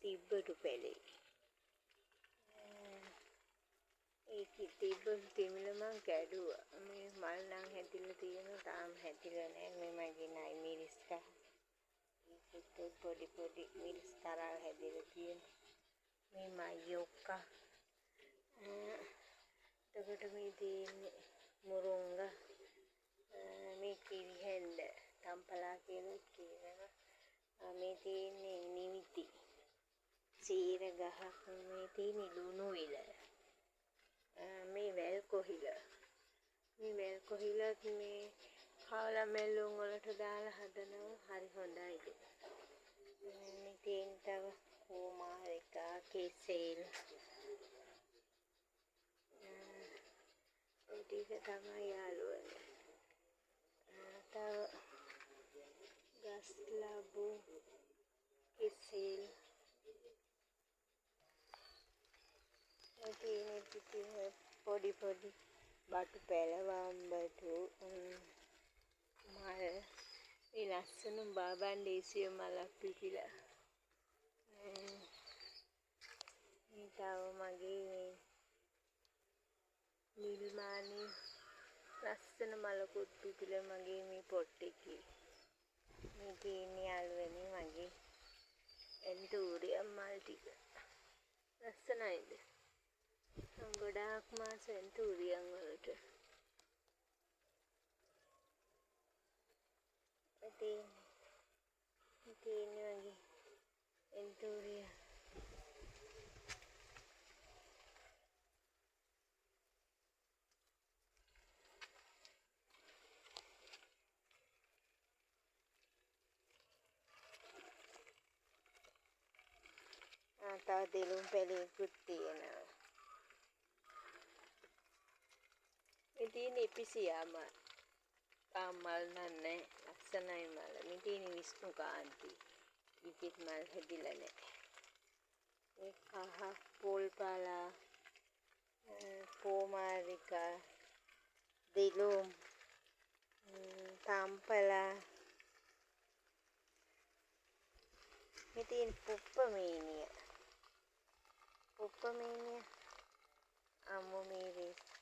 තිබ්බටු පැලේ. ඒකේ තිබ්බටු තිමිල මං කැඩුවා. මේ මල් නම් හැදිලා තියෙනවා තාම හැදිලා නැහැ. මේ මගේ නයි මිරිස් කහ. ඒකෙත් පොඩි පොඩි මිරිස් තරල් හැදිලා තියෙනවා. මේ මයි ඔක්කා. එතකොට මේ තියෙන්නේ මුරුංගා. මේ කිරිහැන්ද තම්පලා කියලා කියනවා. මේ තියෙන්නේ නිවිති. සීර ගහක් මේ තියෙන්නේ ලුණු විල. මේ වැල් කොහිල. මේ වැල් කොහිලත් මේ කාලා මැල්ලුම් වලට දාලා හදනවා හරි හොඳයිද. මේ තියෙන තව කුමාරිකා කෙසෙල්. ඒ ටික තමයි යාළුවනේ. තව ගස් ලැබු කෙසෙල්. ඒ තියෙන්නේ පිටින් පොඩි පොඩි බටු පැලවම්බටු මල්. මේ ලස්සන බාබන්ඩේසිය මලක් පිපිලා. මේ තව මගේ මේ නිල්මානේ ලස්සන මලකුත් පිපිලා මගේ මේ පොට් එකේ. මේ තියෙන්නේ යාළුවනේ මගේ එන්තූරියම් මල් ටික. ලස්සනයිද? ගොඩාක් මාස එන්තූරියම් වලට. තියෙන්නේ මගේ එන්තූරියම්. තව දෙලුම් පැලයකුත් තියෙනවා. මේ තියෙන ඉපිසියා මල්. තාම මල් නැහැ. ලස්සනයි මල. මේ තියෙන විෂ්ණු කාන්ති. ඒකෙත් මල් හැදිලා නැහැ. මේ කහ පොල්පලා කුමාරිකා දෙලුම් තම්පලා. මේ තියෙන පුප්පමේනිය. අමු මිරිස්